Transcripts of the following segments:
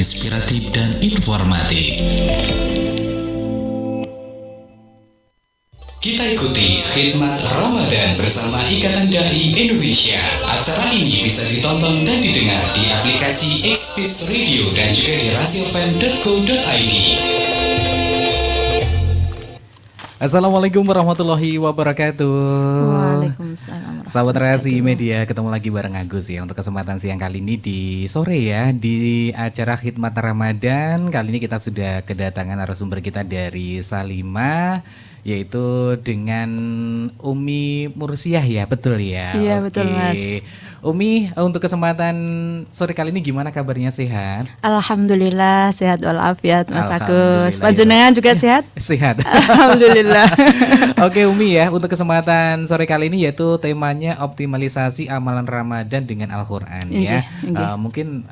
inspiratif dan informatif. Kita ikuti khidmat Ramadan bersama Ikatan Dai Indonesia. Acara ini bisa ditonton dan didengar di aplikasi Xpeace Radio dan juga di rasiofan.co.id. Assalamualaikum warahmatullahi wabarakatuh. Waalaikumsalam. Sahabat Rasi Media, ketemu lagi bareng Agus ya untuk kesempatan siang kali ini di sore ya di acara khidmat Ramadan. Kali ini kita sudah kedatangan narasumber kita dari Salimah, yaitu dengan Umi Mursiah ya, betul ya? Iya, betul Mas. Umi, untuk kesempatan sore kali ini gimana kabarnya, sehat? Alhamdulillah sehat walafiat Mas Agus. Alhamdulillah, Panjenengan juga sehat? Sehat. Alhamdulillah. Oke Umi ya, untuk kesempatan sore kali ini yaitu temanya optimalisasi amalan Ramadan dengan Al-Quran ya. Mungkin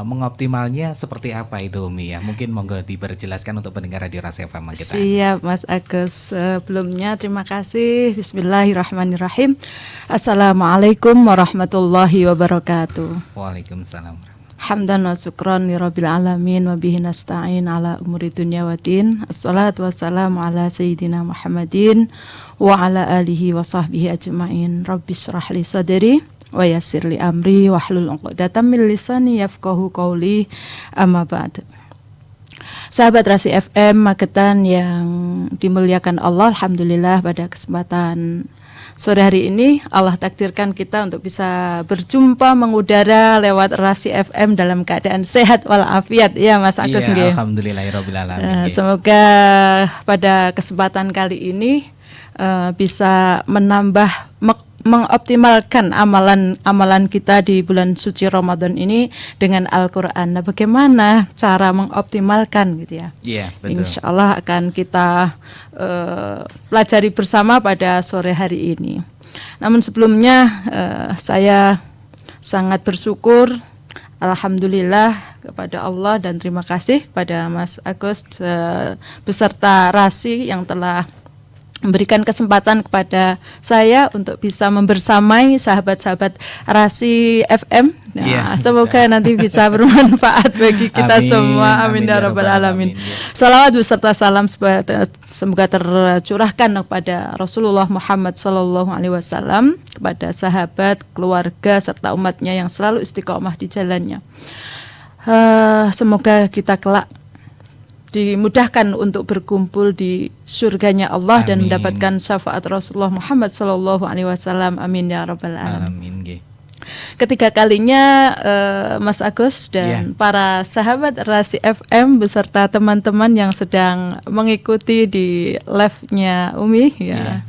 mengoptimalnya seperti apa itu Umi ya? Mungkin monggo diperjelaskan untuk pendengar Radio Rasi FM kita. Siap Mas Agus. Sebelumnya terima kasih. Bismillahirrahmanirrahim. Assalamualaikum warahmatullahi wabarakatuh. Waalaikumsalam. Hamdan wa syukran li rabbil alamin wa bihi nasta'in ala umuri dunya wa din. Assalatu wassalamu ala sayyidina Muhammadin wa ala alihi wa sahbihi ajma'in. Rabbi shrah li sadri wa yassir li amri wahlul 'uqdatam min lisani yafqahu qawli. Amma ba'd. Sahabat Rasi FM Magetan yang dimuliakan Allah, alhamdulillah pada kesempatan sore hari ini Allah takdirkan kita untuk bisa berjumpa mengudara lewat Rasi FM dalam keadaan sehat walafiat ya Mas Agus. Iya, alhamdulillahirabbil alamin. Semoga pada kesempatan kali ini bisa menambah mengoptimalkan amalan kita di bulan suci Ramadan ini dengan Al-Quran. Nah, bagaimana cara mengoptimalkan gitu ya? Iya, betul. Insya Allah akan kita pelajari bersama pada sore hari ini. Namun sebelumnya saya sangat bersyukur, alhamdulillah kepada Allah dan terima kasih pada Mas Agus beserta Rasi yang telah memberikan kesempatan kepada saya untuk bisa membersamai sahabat-sahabat Rasi FM. Nah, semoga nanti bisa bermanfaat bagi kita semua. Amin ya rabbal alamin. Salawat beserta salam semoga tercurahkan kepada Rasulullah Muhammad SAW, kepada sahabat, keluarga serta umatnya yang selalu istiqomah di jalannya. Semoga kita kelak dimudahkan untuk berkumpul di surganya Allah. Amin. Dan mendapatkan syafaat Rasulullah Muhammad SAW. Amin ya rabbal alamin. Amin. Ketiga kalinya Mas Agus dan para sahabat Rasi FM beserta teman-teman yang sedang mengikuti di live-nya Umi ya.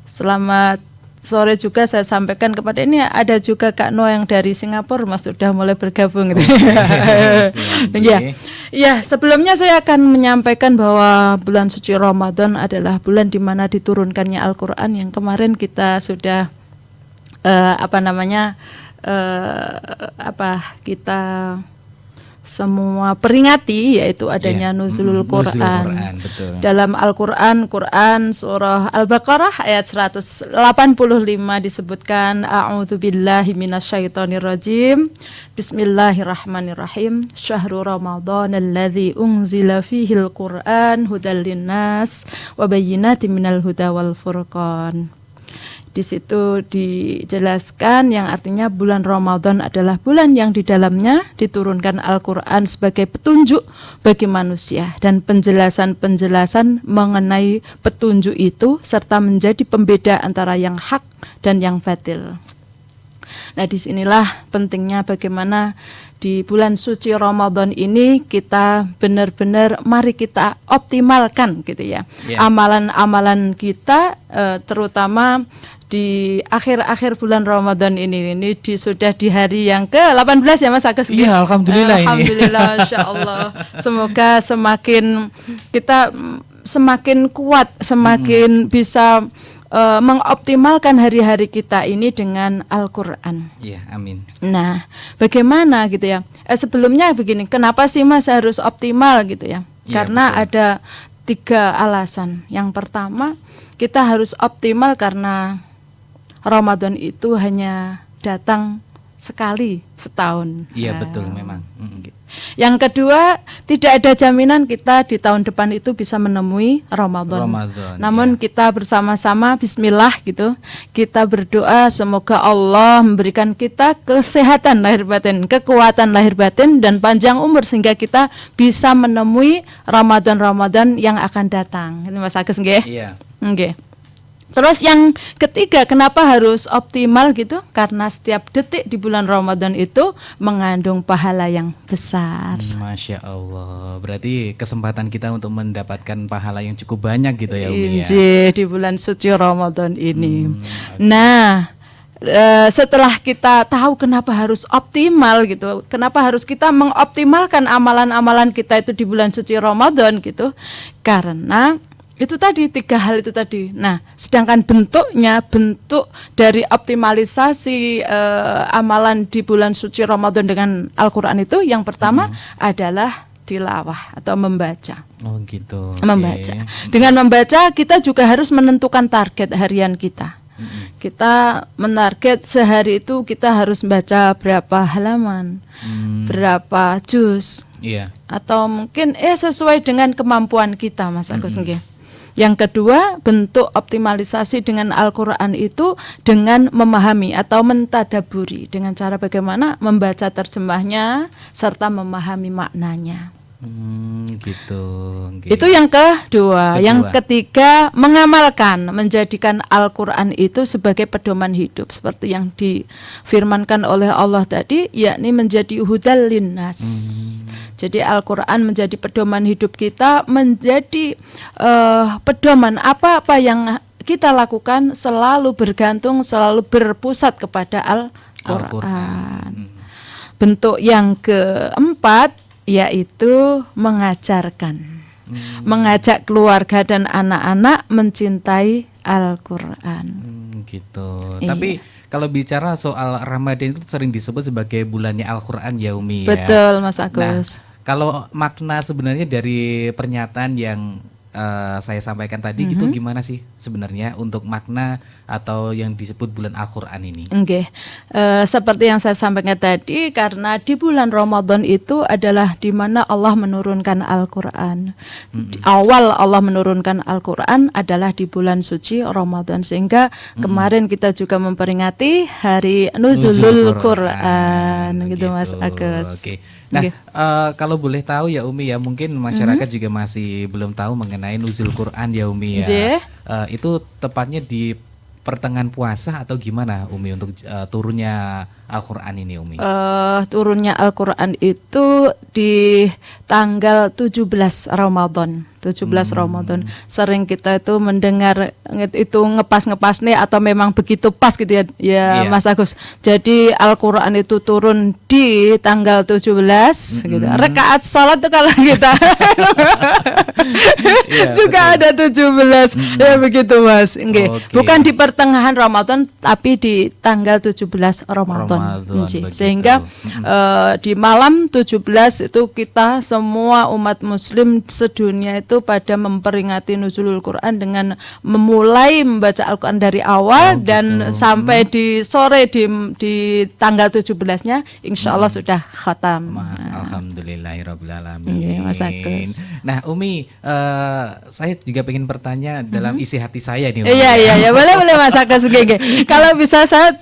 Selamat sore juga saya sampaikan kepada ini ada juga Kak Noah yang dari Singapura Mas sudah mulai bergabung gitu. Ya, sebelumnya saya akan menyampaikan bahwa bulan suci Ramadan adalah bulan di mana diturunkannya Al-Qur'an yang kemarin kita sudah kita semua peringati, yaitu adanya nuzulul Quran. Dalam Al-Quran, surah Al-Baqarah ayat 185 disebutkan a'udzubillahi minasyaitonirrajim. Bismillahirrahmanirrahim. Syahrul Ramadan alladzi unzila fihil Quran hudal linnas wa bayyinatin minal huda wal furqan. Di situ dijelaskan yang artinya bulan Ramadan adalah bulan yang di dalamnya diturunkan Al-Quran sebagai petunjuk bagi manusia dan penjelasan-penjelasan mengenai petunjuk itu serta menjadi pembeda antara yang hak dan yang batil. Nah, disinilah pentingnya bagaimana di bulan suci Ramadan ini kita benar-benar mari kita optimalkan gitu ya. Amalan-amalan kita terutama di akhir-akhir bulan Ramadan ini sudah di hari yang ke-18 ya Mas Agus. Iya, alhamdulillah. Alhamdulillah, insyaallah. Semoga kita semakin kuat, semakin bisa mengoptimalkan hari-hari kita ini dengan Al-Qur'an. Iya, amin. Nah, bagaimana gitu ya? Sebelumnya begini, kenapa sih Mas harus optimal gitu ya? Karena betul. Ada 3 alasan. Yang pertama, kita harus optimal karena Ramadan itu hanya datang sekali setahun. Iya, betul memang. Yang kedua, tidak ada jaminan kita di tahun depan itu bisa menemui Ramadan. Namun kita bersama-sama bismillah gitu. Kita berdoa semoga Allah memberikan kita kesehatan lahir batin, kekuatan lahir batin dan panjang umur sehingga kita bisa menemui Ramadan yang akan datang. Ini Mas Agus nggih? Iya. Nggih. Terus yang ketiga, kenapa harus optimal gitu? Karena setiap detik di bulan Ramadan itu mengandung pahala yang besar. Masya Allah. Berarti kesempatan kita untuk mendapatkan pahala yang cukup banyak gitu ya Umi ya. Di bulan suci Ramadan ini. Nah, setelah kita tahu kenapa harus optimal gitu, kenapa harus kita mengoptimalkan amalan-amalan kita itu di bulan suci Ramadan gitu, karena itu tadi 3 hal itu tadi. Nah, sedangkan bentuk dari optimalisasi amalan di bulan suci Ramadan dengan Al-Quran itu yang pertama adalah tilawah atau membaca. Oh gitu. Membaca. Dengan membaca kita juga harus menentukan target harian kita. Kita menarget sehari itu kita harus baca berapa halaman, berapa juz, atau mungkin sesuai dengan kemampuan kita, Mas Agus nggih. Yang kedua, bentuk optimalisasi dengan Al-Quran itu dengan memahami atau mentadaburi dengan cara bagaimana membaca terjemahnya serta memahami maknanya. Gitu. Itu yang kedua. Yang ketiga, mengamalkan, menjadikan Al-Quran itu sebagai pedoman hidup seperti yang difirmankan oleh Allah tadi, yakni menjadi hudal linnas. Jadi Al-Quran menjadi pedoman hidup kita, menjadi pedoman apa-apa yang kita lakukan selalu bergantung, selalu berpusat kepada Al-Quran. Bentuk yang keempat yaitu mengajarkan, mengajak keluarga dan anak-anak mencintai Al-Quran. Gitu. Tapi kalau bicara soal Ramadan itu sering disebut sebagai bulannya Al-Quran ya Umi ya. Betul Mas Agus. Nah, kalau makna sebenarnya dari pernyataan yang saya sampaikan tadi gitu gimana sih sebenarnya untuk makna atau yang disebut bulan Al-Quran ini? Seperti yang saya sampaikan tadi, karena di bulan Ramadan itu adalah di mana Allah menurunkan Al-Quran. Awal Allah menurunkan Al-Quran adalah di bulan suci Ramadan, sehingga kemarin kita juga memperingati hari Nuzulul Quran gitu Mas Agus. Nah, kalau boleh tahu ya Umi ya, mungkin masyarakat juga masih belum tahu mengenai Nuzul Quran ya Umi ya. Itu tepatnya di pertengahan puasa atau gimana Umi untuk turunnya Al-Quran ini Umi? Turunnya Al-Quran itu di tanggal 17 Ramadan. Ramadan. Sering kita itu mendengar itu ngepas nih atau memang begitu pas gitu ya Mas Agus. Jadi Al-Quran itu turun di tanggal 17 gitu. Rakaat salat tuh kalau kita juga ada 17 ya begitu Mas. Bukan di pertengahan Ramadan tapi di tanggal 17 Ramadan. Sehingga di malam 17 itu kita semua umat muslim sedunia itu pada memperingati Nuzulul Quran dengan memulai membaca Al-Quran dari awal dan sampai di sore di tanggal 17-nya insya Allah sudah khatam. Alhamdulillahirabbil alamin. Mas Agus. Nah Umi, saya juga ingin bertanya dalam isi hati saya nih. Iya boleh Mas Agus. Kalau bisa saya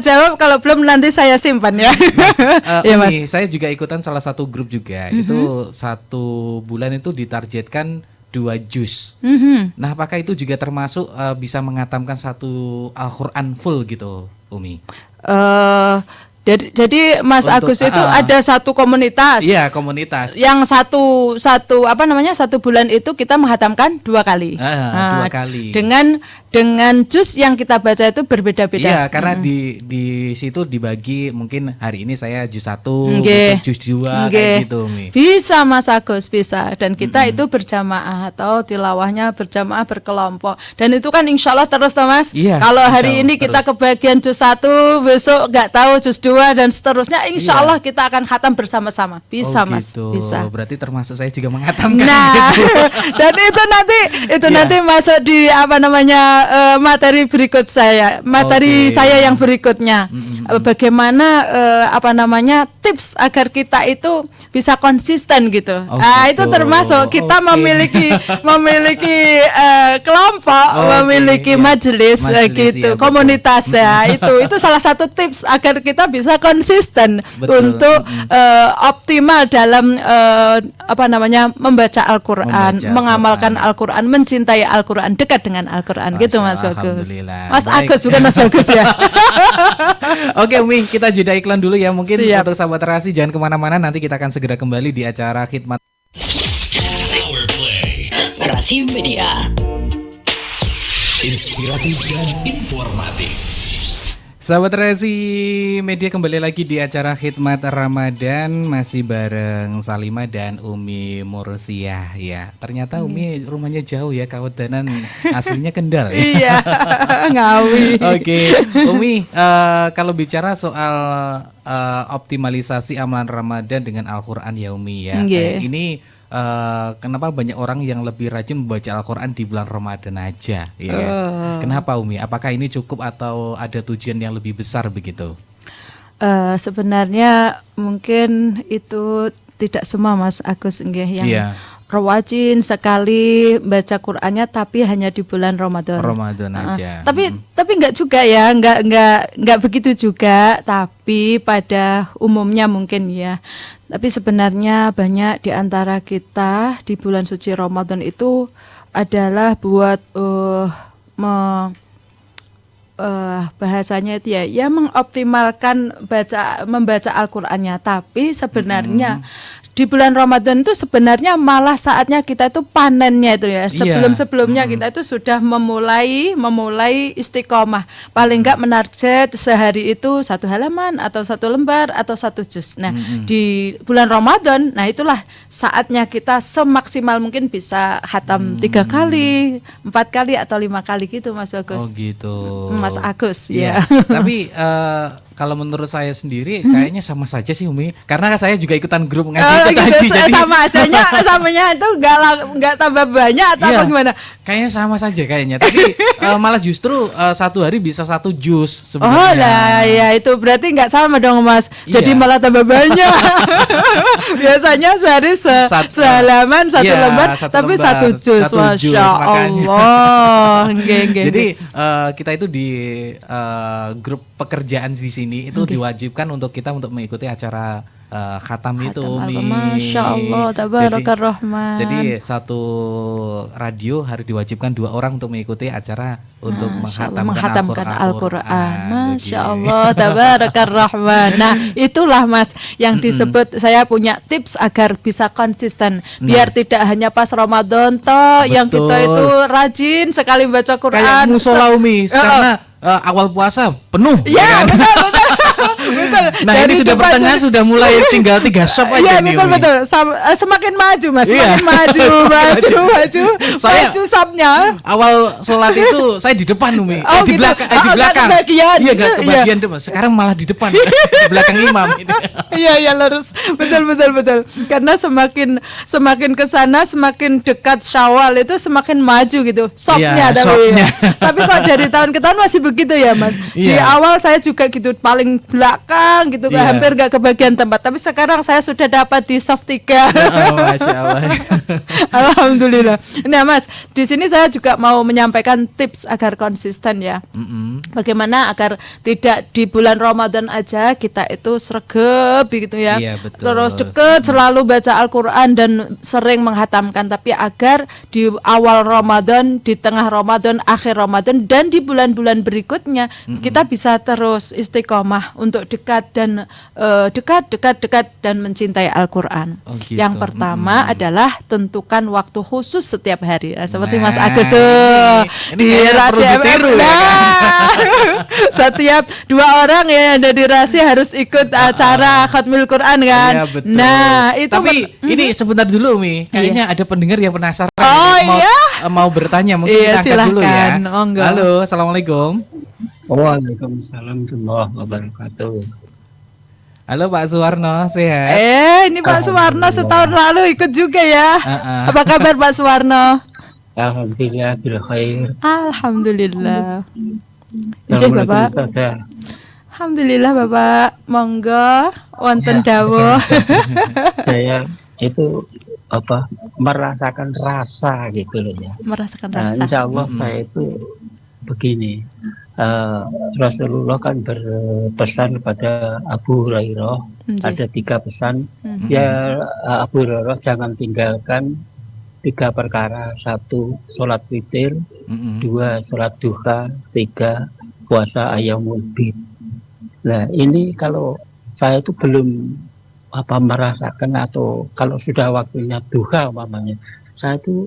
jawab, kalau belum nanti saya simpan ya. Umi, saya juga ikutan salah satu grup juga. Itu 1 bulan itu ditargetkan 2 juz. Nah, apakah itu juga termasuk bisa mengatamkan 1 Al-Quran full gitu, Umi? Jadi Mas Agus itu ada satu komunitas. Iya, komunitas. Yang satu bulan itu kita menghatamkan 2 kali. 2 kali. Dengan juz yang kita baca itu berbeda-beda. Iya, karena di situ dibagi mungkin hari ini saya juz 1, juz 2 kayak gitu, Mi. Bisa Mas Agus, bisa. Dan kita itu berjamaah atau tilawahnya berjamaah berkelompok. Dan itu kan insya Allah terus toh Mas. Iya, kalau hari ini kita kebagian juz 1, besok nggak tahu juz 2 dan seterusnya, insya Allah kita akan khatam bersama-sama. Bisa Mas, gitu. bisa. Berarti termasuk saya juga menghatamkan. Nah, dan itu nanti masuk di materi berikut saya, saya yang berikutnya. bagaimana tips agar kita itu bisa konsisten gitu. Oh, Itu gitu. termasuk kita Oke. memiliki kelompok, Oke, memiliki iya. majelis, Majelis, gitu, iya, betul. komunitas ya. Itu salah satu tips agar kita bisa konsisten Betul. untuk optimal dalam membaca Al-Qur'an, Membaca mengamalkan Al-Qur'an, mencintai Al-Qur'an, dekat dengan Al-Qur'an gitu Mas Masya, Bagus. alhamdulillah. Mas Baik. Agus bukan Mas Bagus ya. Oke Umi, kita jeda iklan dulu ya. Mungkin Siap. untuk sahabat terasi jangan kemana-mana. Nanti kita akan segera kembali di acara Khidmat. Rasi Media. Inspiratif dan informatif. Sahabat Resi Media kembali lagi di acara Khidmat Ramadan. Masih bareng Salima dan Umi Mursiah ya. Ternyata Umi rumahnya jauh ya, Kawedanan aslinya Kendal ya. Iya, Ngawi. Oke, Umi, kalau bicara soal optimalisasi amalan Ramadan dengan Al-Quran ya Umi ya. Nggih. Kayak ini kenapa banyak orang yang lebih rajin membaca Al-Quran di bulan Ramadan aja ya kan? Kenapa Umi? Apakah ini cukup atau ada tujuan yang lebih besar begitu? Sebenarnya mungkin itu tidak semua Mas Agus nggih yang Iya. rajin sekali baca Qur'annya tapi hanya di bulan Ramadan. Ramadan aja. Tapi enggak juga ya, enggak begitu juga, tapi pada umumnya mungkin ya. Tapi sebenarnya banyak di antara kita di bulan suci Ramadan itu adalah buat bahasanya itu ya mengoptimalkan membaca Al-Qur'annya, tapi sebenarnya di bulan Ramadan itu sebenarnya malah saatnya kita itu panennya itu ya. Sebelumnya kita itu sudah memulai istiqomah. Paling enggak menarget sehari itu 1 halaman atau 1 lembar atau 1 juz. Nah, di bulan Ramadan, nah itulah saatnya kita semaksimal mungkin bisa khatam 3 kali, 4 kali atau 5 kali gitu Mas Bagus. Oh gitu. Mas Agus Iya. ya. Tapi kalau menurut saya sendiri kayaknya sama saja sih Umi. Karena saya juga ikutan grup ngaji itu tadi. Jadi sama ajanya samanya itu enggak tambah banyak atau iya, apa gimana? kayaknya sama saja kayaknya. Tapi malah justru 1 hari bisa 1 juz Oh sebenarnya. lah ya itu berarti nggak sama dong Mas. Jadi Iya. malah tambah banyak. Biasanya sehari sehalaman 1 Iya, lembar 1 tapi lembar, 1 juz. 1 juz, Masya makanya. Allah. Nggih, nggih, Jadi nggih. kita itu di grup pekerjaan di sini itu diwajibkan untuk kita untuk mengikuti acara khatam itu Khatam Umi. Masya Allah, tabarakar rahman. Jadi satu radio harus diwajibkan 2 orang untuk mengikuti acara untuk Masya Allah, menghatamkan Al-Qur'an. Masya Begitu. Allah, tabarakar rahman. Nah, itulah Mas yang disebut saya punya tips agar bisa konsisten. Biar tidak hanya pas Ramadan toh yang Betul. kita itu rajin sekali baca Quran. Kayak musola Umi karena awal puasa penuh Ya, kan? betul. Betul. Nah Dari ini sudah depan pertengahan sudah mulai tinggal 3 shop aja Iya nih betul Umi. betul. Semakin maju Mas, Iya. semakin maju. Saya- Maju shopnya. Awal sholat itu saya di depan Umi, Oh, di gitu. belakang, Oh, di nggak belakang. kebagian. Iya nggak Iya. kebagian depan. Sekarang malah di depan, di belakang imam. Gitu. Iya lurus. Betul. Karena semakin ke sana semakin dekat Syawal itu semakin maju gitu. Shopnya Iya, tapi. shopnya. Tapi kok dari tahun ke tahun masih begitu ya Mas. Di Iya. awal saya juga gitu paling belakang gitu Iya. hampir gak kebagian tempat. Tapi sekarang saya sudah dapat di soft 3. Oh, Masya Allah. Alhamdulillah. Nah Mas, di sini saya juga mau menyampaikan tips agar konsisten ya. Bagaimana agar tidak di bulan Ramadan aja kita itu sregep gitu ya. Iya, betul. Terus deket selalu baca Al-Qur'an dan sering menghatamkan, tapi agar di awal Ramadan, di tengah Ramadan, akhir Ramadan dan di bulan-bulan berikutnya kita bisa terus istiqomah untuk dekat dan dekat dan mencintai Al-Qur'an. Oh, gitu. Yang pertama adalah tentukan waktu khusus setiap hari. Nah, seperti Mas Nah, Agus tuh ini kayaknya perlu ditiru ya kan? Setiap 2 orang ya yang ada di Rahasia harus ikut acara Khatmil Quran kan. Iya, betul. Nah, itu Tapi ini sebentar dulu Umi, kayaknya ada pendengar yang penasaran. Oh, mau, iya? mau bertanya mungkin Iya, kita angkat dulu ya. silahkan. Monggo. Halo, assalamualaikum. Waalaikumsalam warahmatullahi wabarakatuh. Halo Pak Suwarno, sehat? ini Pak Suwarno setahun lalu ikut juga ya. Apa kabar Pak Suwarno? Alhamdulillah bil khair. Alhamdulillah. Ijih Assalamualaikum Bapak. Ustazah. Alhamdulillah Bapak, monggo wonten dawuh. Saya itu merasakan rasa gitu loh ya. Merasakan Nah, rasa. insya Allah saya itu begini. Rasulullah kan berpesan kepada Abu Hurairah, Nggih. ada 3 pesan. Mhm. Ya, Abu Hurairah jangan tinggalkan 3 perkara. 1, sholat witir. 2, sholat duha. 3, puasa ayyamul bid. Nah, ini kalau saya itu belum merasakan, atau kalau sudah waktunya duha umpamanya, saya itu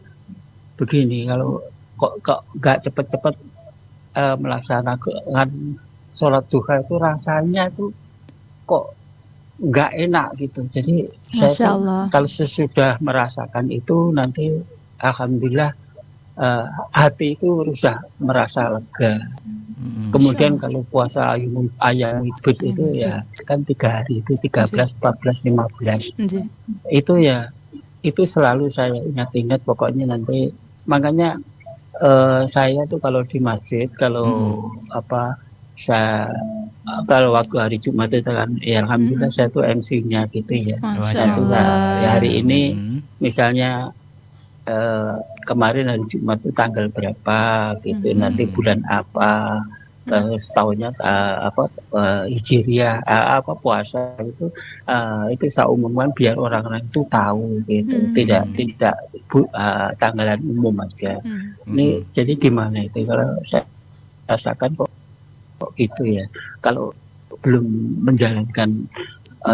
begini, kalau kok nggak cepet-cepet melaksanakan sholat duha itu rasanya itu kok nggak enak gitu. Jadi saya Masya tuh Allah. kalau sesudah merasakan itu nanti alhamdulillah hati itu sudah merasa lega. Kemudian kalau puasa ayam ibad itu ya kan 3 hari itu 13, 14, 15 Nggih. itu ya itu selalu saya ingat-ingat pokoknya nanti. Makanya saya tuh kalau di masjid kalau saya kalau waktu hari Jumat itu kan ya alhamdulillah saya tuh MC-nya gitu ya. Masya Saya tuh Allah. ya hari ini misalnya kemarin hari Jumat itu tanggal berapa gitu, nanti bulan apa, setahunnya Hijriah puasa itu saya umumkan biar orang-orang itu tahu gitu, tidak tanggalan umum aja. Ini jadi gimana itu kalau saya rasakan kok gitu ya, kalau belum menjalankan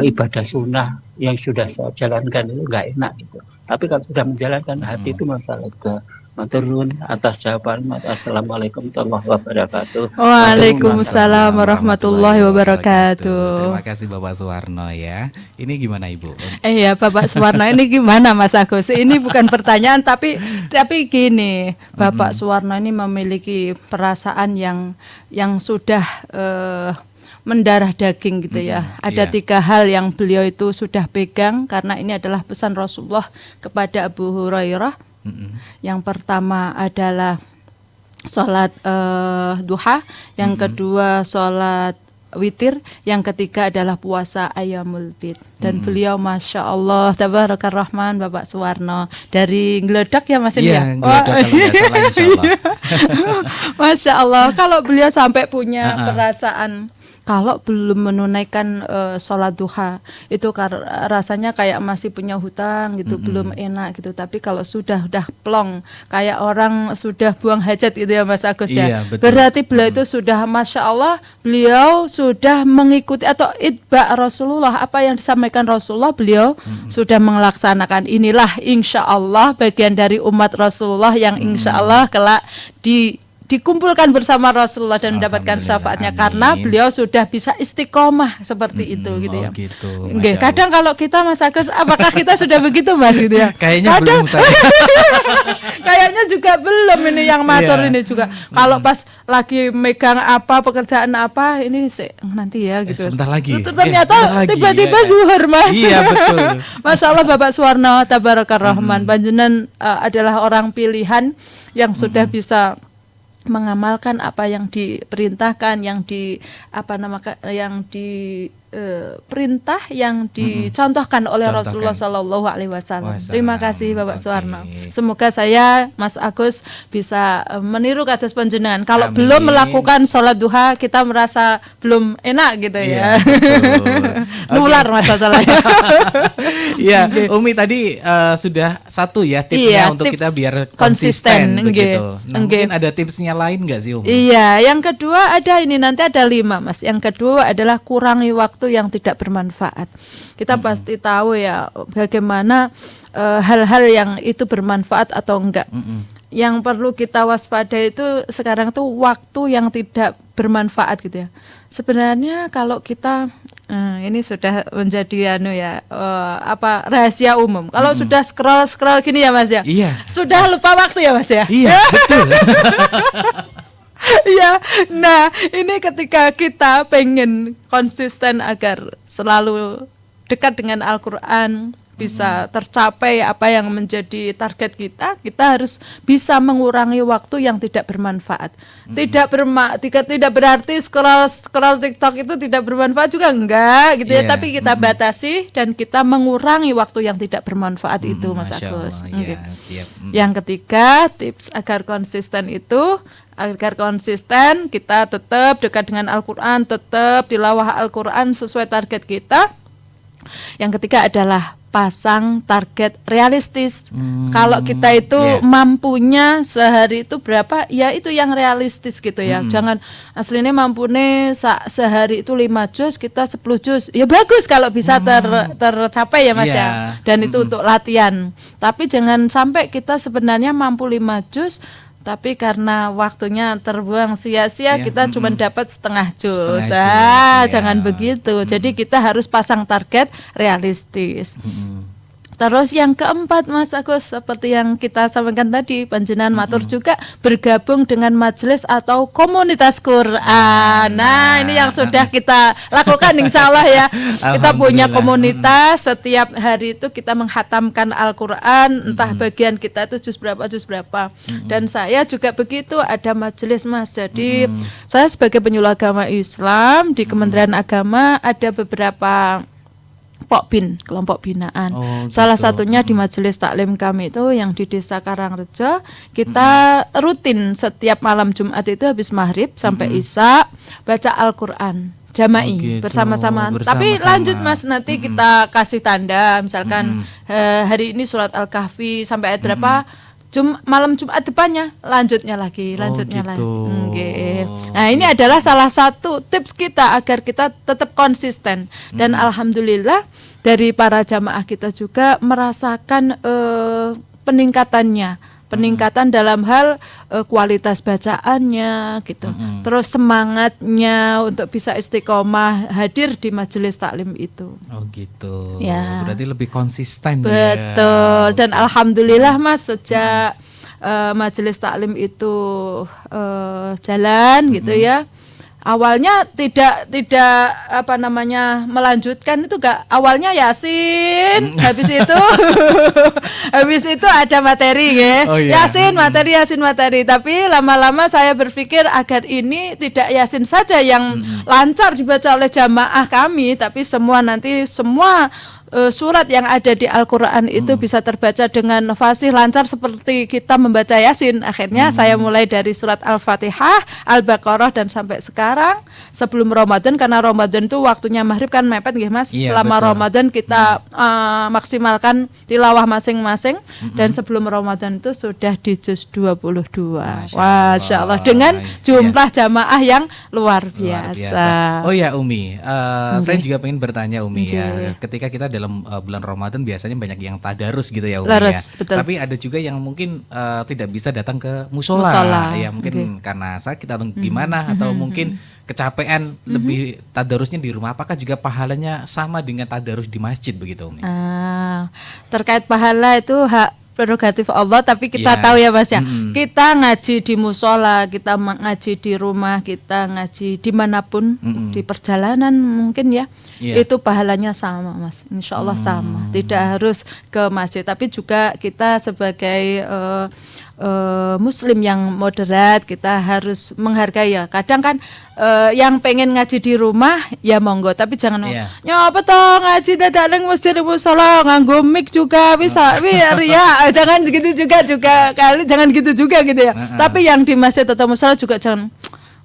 ibadah sunnah yang sudah saya jalankan itu nggak enak gitu. Tapi kalau sudah menjalankan hati itu masalah ke maturun atas jawaban. Assalamualaikum warahmatullahi wabarakatuh. Waalaikumsalam warahmatullahi wabarakatuh. Terima kasih Bapak Suwarno ya. Ini gimana Ibu? Iya Bapak Suwarno, ini gimana Mas Agus? Ini bukan pertanyaan tapi gini, Bapak Suwarno ini memiliki perasaan yang sudah mendarah daging gitu ya. Ada 3 hal yang beliau itu sudah pegang karena ini adalah pesan Rasulullah kepada Abu Hurairah. Yang pertama adalah sholat duha, yang kedua sholat witir, yang ketiga adalah puasa ayyamul bid. Dan beliau Masya Allah Tabarakar Rahman Bapak Suwarno dari Gledak ya Mas ini ya? Iya, Gledak kalau nggak salah insya Allah. Masya Allah, kalau beliau sampai punya perasaan kalau belum menunaikan sholat duha itu rasanya kayak masih punya hutang gitu, belum enak gitu. Tapi kalau sudah plong kayak orang sudah buang hajat gitu ya Mas Agus ya. Iya, betul. Berarti beliau itu sudah Masya Allah, beliau sudah mengikuti atau itba Rasulullah, apa yang disampaikan Rasulullah beliau sudah melaksanakan. Inilah insya Allah bagian dari umat Rasulullah yang insya Allah kelak dikumpulkan bersama Rasulullah dan mendapatkan syafaatnya karena beliau sudah bisa istiqomah seperti itu gitu ya. Gitu, Nggih, kadang kalau kita Mas Agus, apakah kita sudah begitu Mas gitu ya? Kayaknya Kadang- belum saya. Kayaknya juga belum ini yang matur Iya. ini juga. Kalau pas lagi megang apa pekerjaan apa ini nanti ya gitu. Sebentar lagi. Ternyata Sebentar lagi, tiba-tiba iya. zuhur Mas. Iya, betul. Masya Allah Bapak Suwarno Tabarakar Rahman, panjenengan adalah orang pilihan yang sudah bisa mengamalkan apa yang diperintahkan, yang perintah yang dicontohkan oleh Contohkan. Rasulullah Shallallahu Alaihi Wasallam. Wasallam. Terima kasih Bapak Oke. Suwarno. Semoga saya Mas Agus bisa meniru kados panjenengan. Kalau Amin. belum melakukan sholat duha kita merasa belum enak gitu ya. Iya, betul. Nular masalahnya. Iya, Umi tadi sudah satu ya tipsnya Iya, untuk tips kita biar konsisten, konsisten begitu. nggih. Nah, Nggih. mungkin ada tipsnya lain nggak sih Umi? Iya, yang kedua ada ini nanti ada 5 Mas. Yang kedua adalah kurangi waktu yang tidak bermanfaat. Kita pasti tahu ya bagaimana hal-hal yang itu bermanfaat atau enggak. Yang perlu kita waspada itu sekarang tuh waktu yang tidak bermanfaat gitu ya. Sebenarnya kalau kita ini sudah menjadi rahasia umum. Kalau sudah scroll gini ya Mas ya. Iya. Sudah lupa waktu ya Mas ya. Iya, betul. Ya, nah ini ketika kita pengen konsisten agar selalu dekat dengan Al-Quran, bisa tercapai apa yang menjadi target kita, kita harus bisa mengurangi waktu yang tidak bermanfaat. Tidak berarti scroll TikTok itu tidak bermanfaat juga enggak gitu ya, tapi kita batasi dan kita mengurangi waktu yang tidak bermanfaat itu, Mas Agus. Ya, siap. Yang ketiga, tips agar konsisten kita tetap dekat dengan Al-Quran, tetap tilawah Al-Quran sesuai target kita. Yang ketiga adalah pasang target realistis. Kalau kita itu mampunya sehari itu berapa, ya itu yang realistis gitu ya. Jangan aslinya mampune sehari itu 5 juz, kita 10 juz. Ya bagus kalau bisa tercapai ya Mas ya. Dan itu untuk latihan. Tapi jangan sampai kita sebenarnya mampu 5 juz, tapi karena waktunya terbuang sia-sia, kita cuma dapat setengah juz. Jangan begitu. Jadi kita harus pasang target realistis. Terus yang keempat, Mas Agus, seperti yang kita sampaikan tadi, panjenengan matur juga bergabung dengan majelis atau komunitas Quran. Nah, ini yang sudah kita lakukan insya Allah ya. Kita punya komunitas, setiap hari itu kita menghatamkan Al-Quran, entah bagian kita itu juz berapa. Dan saya juga begitu, ada majelis, Mas. Jadi saya sebagai penyuluh agama Islam di Kementerian Agama ada beberapa Pokbin, kelompok binaan. Salah satunya di majelis taklim kami itu yang di Desa Karangrejo. Kita rutin setiap malam Jumat itu habis maghrib sampai Isya baca Al-Quran jama'i bersama-sama. Tapi lanjut Mas, nanti kita kasih tanda. Misalkan hari ini surat Al-Kahfi sampai ayat berapa, malam Jumat depannya lanjutnya lagi. Nah, ini adalah salah satu tips kita agar kita tetap konsisten. Dan alhamdulillah dari para jamaah kita juga merasakan peningkatan dalam hal kualitas bacaannya gitu. Terus semangatnya untuk bisa istiqomah hadir di majelis taklim itu. Oh gitu. Ya. Berarti lebih konsisten. Betul. Dan alhamdulillah Mas, sejak majelis taklim itu jalan gitu ya. Awalnya tidak melanjutkan itu awalnya Yasin, habis itu ada materi ya. Yasin materi, tapi lama-lama saya berpikir agar ini tidak Yasin saja yang lancar dibaca oleh jamaah kami, tapi semua surat yang ada di Al-Quran itu bisa terbaca dengan fasih lancar seperti kita membaca Yasin. Akhirnya saya mulai dari surat Al-Fatihah, Al-Baqarah dan sampai sekarang sebelum Ramadan, karena Ramadan itu waktunya maghrib kan mepet nggih Mas. Selama Ramadan kita maksimalkan tilawah masing-masing dan sebelum Ramadan itu sudah di juz 22. Masya Allah, dengan jumlah jamaah yang luar biasa. Oh ya Umi, saya juga pengen bertanya Umi ya, ketika kita dalam bulan Ramadan biasanya banyak yang tadarus gitu ya Umi ya. Betul. Tapi ada juga yang mungkin tidak bisa datang ke musola. Ya mungkin karena sakit atau gimana atau mungkin kecapean lebih tadarusnya di rumah. Apakah juga pahalanya sama dengan tadarus di masjid begitu Umi? Terkait pahala itu hak prerogatif Allah, tapi kita tahu ya Mas ya, kita ngaji di musola, kita ngaji di rumah, kita ngaji dimanapun, di perjalanan mungkin ya, itu pahalanya sama Mas, insya Allah sama, tidak harus ke masjid. Tapi juga kita sebagai Muslim yang moderat, kita harus menghargai ya. Kadang kan yang pengen ngaji di rumah ya monggo, tapi jangan nyoba toh ngaji dadak ning masjid musola nganggo mic juga bisa ria. Jangan gitu juga jangan gitu juga gitu ya. Tapi yang di masjid atau musola juga jangan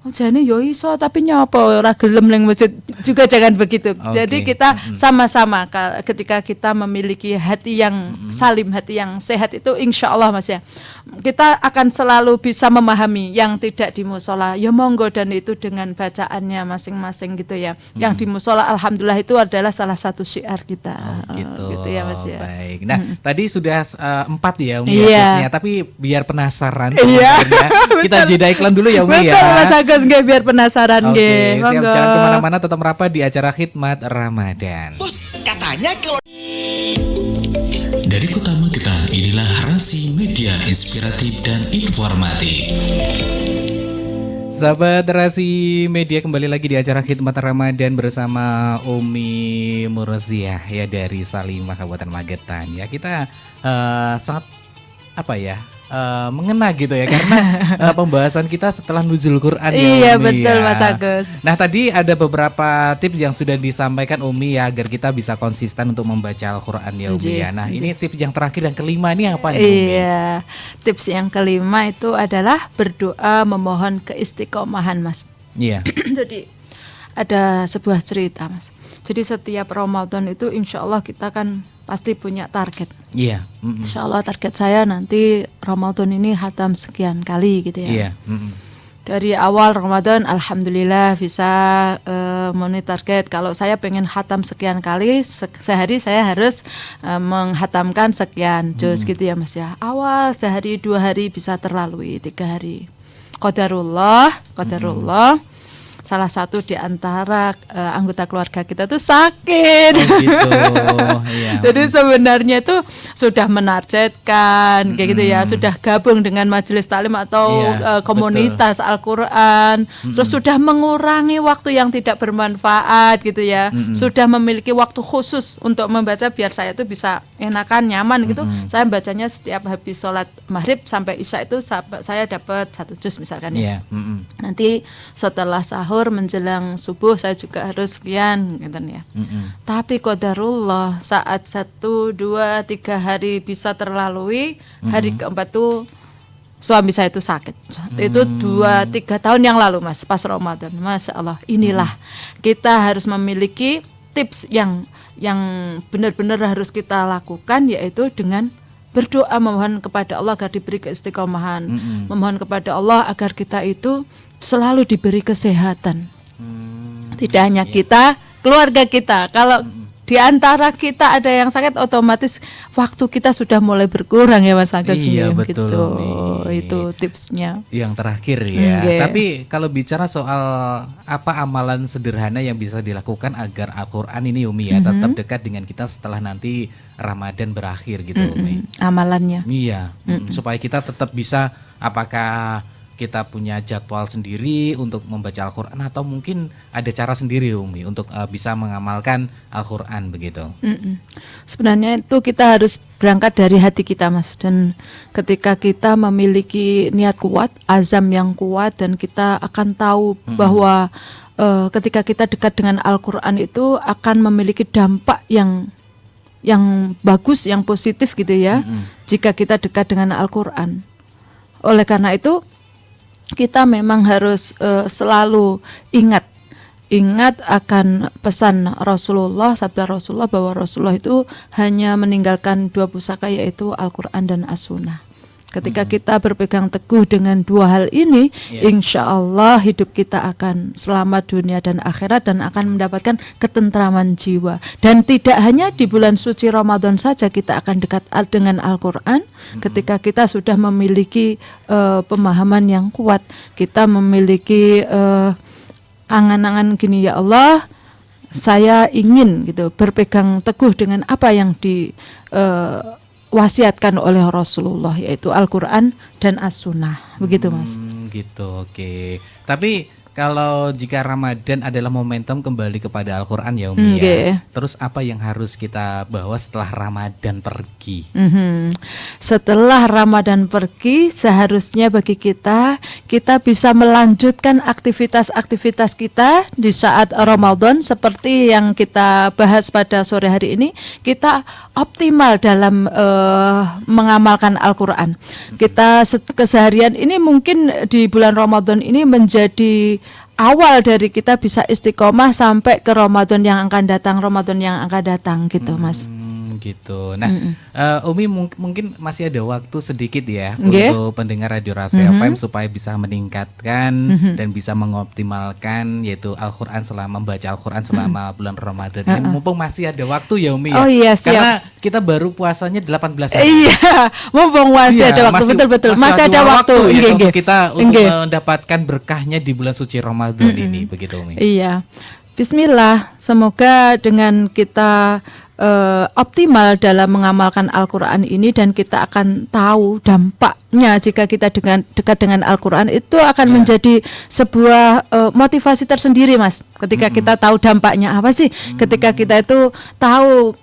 jane yo iso tapi nyapa ora gelem ning masjid juga, jangan begitu. Jadi kita sama-sama ketika kita memiliki hati yang salim, hati yang sehat itu insya Allah Mas ya, kita akan selalu bisa memahami yang tidak di musola ya monggo, dan itu dengan bacaannya masing-masing gitu ya. Yang di musola alhamdulillah itu adalah salah satu syiar kita. Gitu ya Mas ya. Baik. Nah, tadi sudah 4 ya Umi ya, tapi biar penasaran kita jeda iklan dulu ya Umi ya. Betul Mas Agus, biar penasaran nggih. Siap, jangan kemana-mana, tetap merapat di acara Khidmat Ramadan. Bos, katanya kalau Dari Kota Magetan, inilah Rasi Media Inspiratif dan Informatif. Sahabat Rasi Media, kembali lagi di acara Khidmat Ramadan bersama Umi Murziah ya dari Salimah Kabupaten Magetan. Ya kita sangat mengena gitu ya karena pembahasan kita setelah nuzul Quran. Iya Umi, betul ya. Mas Agus. Nah tadi ada beberapa tips yang sudah disampaikan Umi ya agar kita bisa konsisten untuk membaca Al-Quran ya Umi ya. Nah ini tips yang terakhir yang kelima ini apa nih Umi? Iya, tips yang kelima itu adalah berdoa memohon keistiqomahan Mas. Iya. Jadi ada sebuah cerita Mas. Jadi setiap Ramadan itu insya Allah kita kan pasti punya target. Iya. Insya Allah target saya nanti Ramadan ini khatam sekian kali gitu ya. Iya. Dari awal Ramadan alhamdulillah bisa memenuhi target. Kalau saya pengen khatam sekian kali sehari saya harus menghatamkan sekian juz gitu ya Mas ya. Awal sehari 2 hari bisa terlalui 3 hari. Qadarullah. Salah satu di antara anggota keluarga kita tuh sakit. Oh gitu. Iya. Jadi sebenarnya itu sudah menargetkan kayak gitu ya, sudah gabung dengan majelis taklim atau komunitas Al-Qur'an, terus sudah mengurangi waktu yang tidak bermanfaat gitu ya. Sudah memiliki waktu khusus untuk membaca biar saya itu bisa enakan, nyaman gitu. Saya bacanya setiap habis sholat maghrib sampai isya itu saya dapat 1 juz misalkan ya. Nanti setelah sahur menjelang subuh saya juga harus sekian gitu ya. Tapi qadarullah saat 1, 2, 3 hari bisa terlalui, hari keempat tuh suami saya itu sakit. Itu 2-3 tahun yang lalu Mas, pas Ramadan. Masya Allah, inilah kita harus memiliki tips yang benar-benar harus kita lakukan, yaitu dengan berdoa memohon kepada Allah agar diberi keistiqomahan, memohon kepada Allah agar kita itu selalu diberi kesehatan. Tidak hanya kita, keluarga kita. Kalau di antara kita ada yang sakit, otomatis waktu kita sudah mulai berkurang ya Mas Agus. Iya betul. Gitu. Itu tipsnya. Yang terakhir ya. Tapi kalau bicara soal apa amalan sederhana yang bisa dilakukan agar Al-Quran ini Umi ya tetap dekat dengan kita setelah nanti Ramadan berakhir gitu Umi. Amalannya. Iya. Supaya kita tetap bisa, apakah kita punya jadwal sendiri untuk membaca Al-Quran atau mungkin ada cara sendiri Umi untuk bisa mengamalkan Al-Quran begitu. Sebenarnya itu kita harus berangkat dari hati kita Mas, dan ketika kita memiliki niat kuat, azam yang kuat, dan kita akan tahu bahwa ketika kita dekat dengan Al-Quran itu akan memiliki dampak yang bagus, yang positif gitu ya, jika kita dekat dengan Al-Quran. Oleh karena itu kita memang harus selalu ingat akan pesan Rasulullah, sabda Rasulullah bahwa Rasulullah itu hanya meninggalkan 2 pusaka, yaitu Al-Quran dan As-Sunnah. Ketika kita berpegang teguh dengan 2 hal ini, insya Allah hidup kita akan selamat dunia dan akhirat, dan akan mendapatkan ketentraman jiwa. Dan tidak hanya di bulan suci Ramadan saja kita akan dekat dengan Al-Quran. Ketika kita sudah memiliki pemahaman yang kuat, kita memiliki angan-angan gini, ya Allah, saya ingin gitu berpegang teguh dengan apa yang wasiatkan oleh Rasulullah, yaitu Al-Quran dan As-Sunnah. Begitu Mas. Gitu, oke. Tapi kalau jika Ramadan adalah momentum kembali kepada Al-Quran ya Umi ya, terus apa yang harus kita bawa setelah Ramadan pergi? Setelah Ramadan pergi, seharusnya bagi kita bisa melanjutkan aktivitas-aktivitas kita di saat Ramadan. Seperti yang kita bahas pada sore hari ini, kita optimal dalam mengamalkan Al-Quran. Kita keseharian ini mungkin di bulan Ramadan ini menjadi awal dari kita bisa istiqomah sampai ke Ramadan yang akan datang gitu Mas. Gitu. Nah, Umi mungkin masih ada waktu sedikit ya untuk pendengar Radio Rasi FM supaya bisa meningkatkan dan bisa mengoptimalkan yaitu Al-Quran membaca Al-Quran selama bulan Ramadan ini. Mumpung masih ada waktu ya Umi ya. Oh iya, siap. Karena kita baru puasanya 18 hari. Iya, mumpung masih ada waktu, betul. Masih ada waktu ya, untuk kita untuk mendapatkan berkahnya di bulan suci Ramadan ini, begitu Umi. Iya. Bismillah, semoga dengan kita optimal dalam mengamalkan Al-Quran ini, dan kita akan tahu dampaknya jika kita dekat dengan Al-Quran, itu akan menjadi sebuah motivasi tersendiri, Mas. Ketika kita tahu dampaknya apa sih, ketika kita itu tahu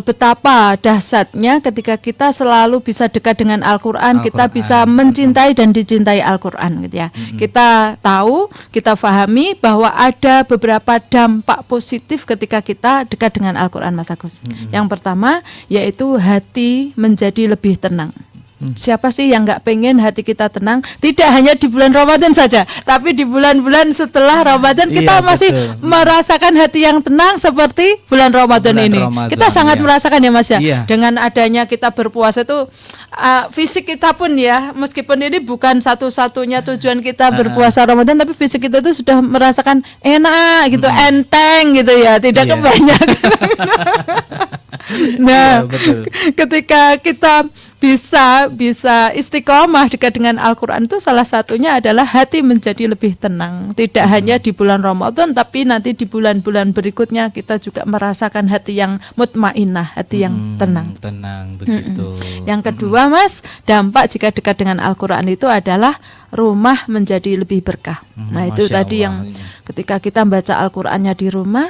betapa dahsyatnya ketika kita selalu bisa dekat dengan Al-Quran, kita bisa mencintai dan dicintai Al-Quran gitu ya. Kita tahu, kita pahami bahwa ada beberapa dampak positif ketika kita dekat dengan Al-Quran, Mas Agus. Yang pertama yaitu hati menjadi lebih tenang. Siapa sih yang nggak pengen hati kita tenang? Tidak hanya di bulan Ramadan saja, tapi di bulan-bulan setelah Ramadan kita masih merasakan hati yang tenang seperti bulan Ramadan ini. Kita sangat merasakan ya, Mas ya. Dengan adanya kita berpuasa itu fisik kita pun ya, meskipun ini bukan satu-satunya tujuan kita berpuasa Ramadan, tapi fisik kita itu sudah merasakan enak gitu, enteng gitu ya, tidak kebanyakan. Nah, ketika kita bisa istiqomah dekat dengan Al-Quran, itu salah satunya adalah hati menjadi lebih tenang. Tidak hanya di bulan Ramadan, tapi nanti di bulan-bulan berikutnya kita juga merasakan hati yang mutmainnah, hati yang tenang. Tenang begitu. Yang kedua, Mas, dampak jika dekat dengan Al-Quran itu adalah rumah menjadi lebih berkah. Nah, itu tadi yang ketika kita baca Al-Qurannya di rumah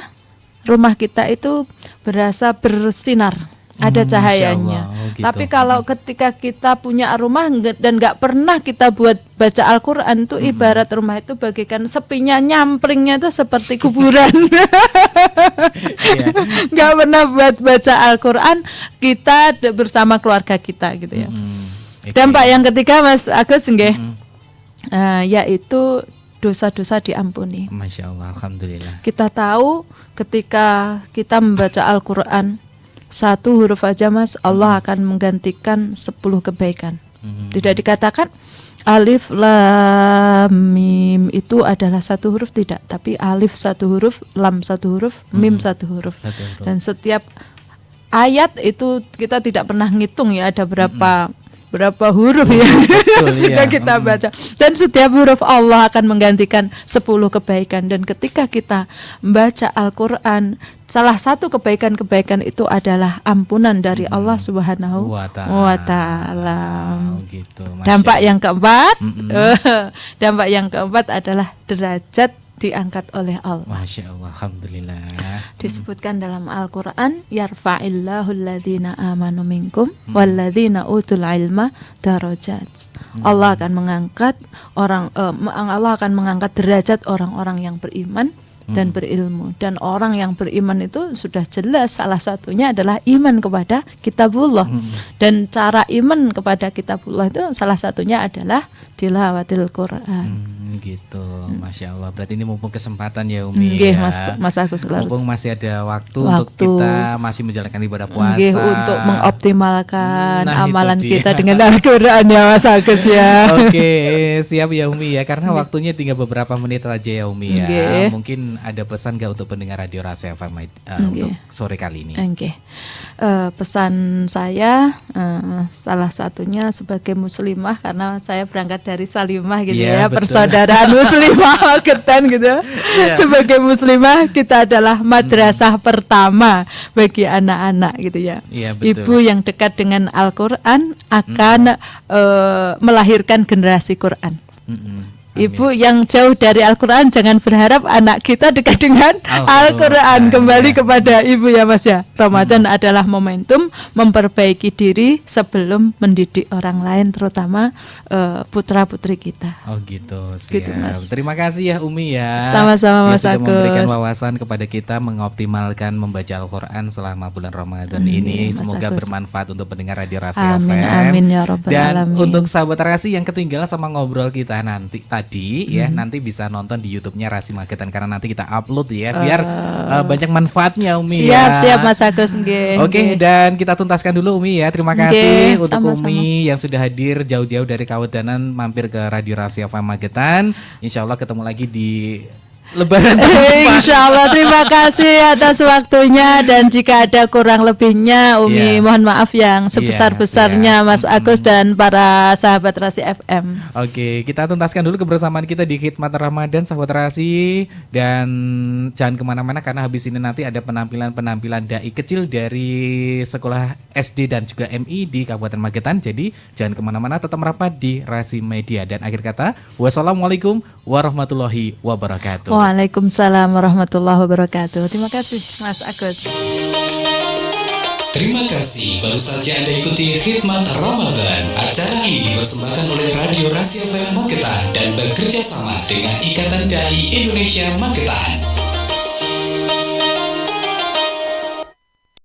kita itu berasa bersinar, ada cahayanya. Gitu. Tapi kalau ketika kita punya rumah dan nggak pernah kita buat baca Al-Quran, itu ibarat rumah itu bagaikan sepinya, nyamplingnya itu seperti kuburan. Nggak pernah buat baca Al-Quran kita bersama keluarga kita gitu ya. Dampak yang ketiga, Mas Agus, yaitu dosa-dosa diampuni. Masya Allah, alhamdulillah. Kita tahu ketika kita membaca Al-Quran, satu huruf aja, Mas, Allah akan menggantikan 10 kebaikan. Tidak dikatakan alif lam mim itu adalah satu huruf, tidak, tapi alif satu huruf, lam satu huruf, mim satu huruf. Dan setiap ayat itu kita tidak pernah ngitung ya ada berapa huruf ya sudah kita baca, dan setiap huruf Allah akan menggantikan 10 kebaikan. Dan ketika kita membaca Al-Quran, salah satu kebaikan-kebaikan itu adalah ampunan dari Allah Subhanahu wa Ta'ala. Gitu, dampak yang keempat adalah derajat diangkat oleh Allah. Masya Allah, alhamdulillah. Disebutkan dalam Al-Quran, yarfa'illahu alladhina amanu minkum walladhina utul ilma darajat. Allah akan mengangkat Allah akan mengangkat derajat orang-orang yang beriman dan berilmu. Dan orang yang beriman itu sudah jelas salah satunya adalah iman kepada kitabullah. Dan cara iman kepada kitabullah itu salah satunya adalah tilawatil Quran. Gitu, Masya Allah. Berarti ini mumpung kesempatan ya Umi ya. Mas Agus, mumpung masih ada waktu untuk kita masih menjalankan ibadah puasa, untuk mengoptimalkan amalan kita dengan Al-Quran ya Mas Agus ya. Oke, siap ya Umi ya. Karena waktunya tinggal beberapa menit aja ya Umi ya. Mungkin ada pesan gak untuk pendengar Radio Rasa FM untuk sore kali ini? Pesan saya salah satunya sebagai muslimah, karena saya berangkat dari Salimah gitu ya, persaudaraan muslimah Magetan gitu. Sebagai muslimah kita adalah madrasah pertama bagi anak-anak gitu ya. Ibu yang dekat dengan Al-Quran akan melahirkan generasi Quran. Ibu yang jauh dari Al-Quran, jangan berharap anak kita dekat dengan Al-Quran. Kembali kepada ibu ya Mas ya. Ramadan adalah momentum memperbaiki diri sebelum mendidik orang lain, terutama putra-putri kita. Oh gitu, siap. Gitu, Mas. Terima kasih ya Umi ya. Sama-sama Mas Agus. Sudah memberikan wawasan kepada kita mengoptimalkan membaca Al-Quran selama bulan Ramadan ini. Semoga bermanfaat untuk pendengar Radio Rasa FM. Amin ya Rabbal Alamin. Dan untuk sahabat Rasi yang ketinggalan sama ngobrol kita tadi ya, nanti bisa nonton di YouTube-nya Rasi Magetan, karena nanti kita upload ya, biar banyak manfaatnya Umi. Siap Mas Agus. Oke, dan kita tuntaskan dulu Umi ya. Terima kasih untuk Umi yang sudah hadir jauh-jauh dari Kawedanan mampir ke Radio Rasi FM Magetan. Insya Allah ketemu lagi di Lebaran tahun depan. Insya Allah, terima kasih atas waktunya, dan jika ada kurang lebihnya Umi Iya. mohon maaf yang sebesar-besarnya Mas Agus dan para sahabat Rasi FM. Oke, kita tuntaskan dulu kebersamaan kita di Khidmat Ramadan, sahabat Rasi, dan jangan kemana-mana karena habis ini nanti ada penampilan dai kecil dari sekolah SD dan juga MI di Kabupaten Magetan. Jadi jangan kemana-mana, tetap merapat di Rasi Media. Dan akhir kata, wassalamualaikum warahmatullahi wabarakatuh. Waalaikumsalam warahmatullahi wabarakatuh. Terima kasih Mas Agus. Terima kasih, baru saja Anda ikuti Khidmat Ramadan. Acara ini dipersembahkan oleh Radio Rasi FM Magetan dan bekerja sama dengan Ikatan Dai Indonesia Magetan.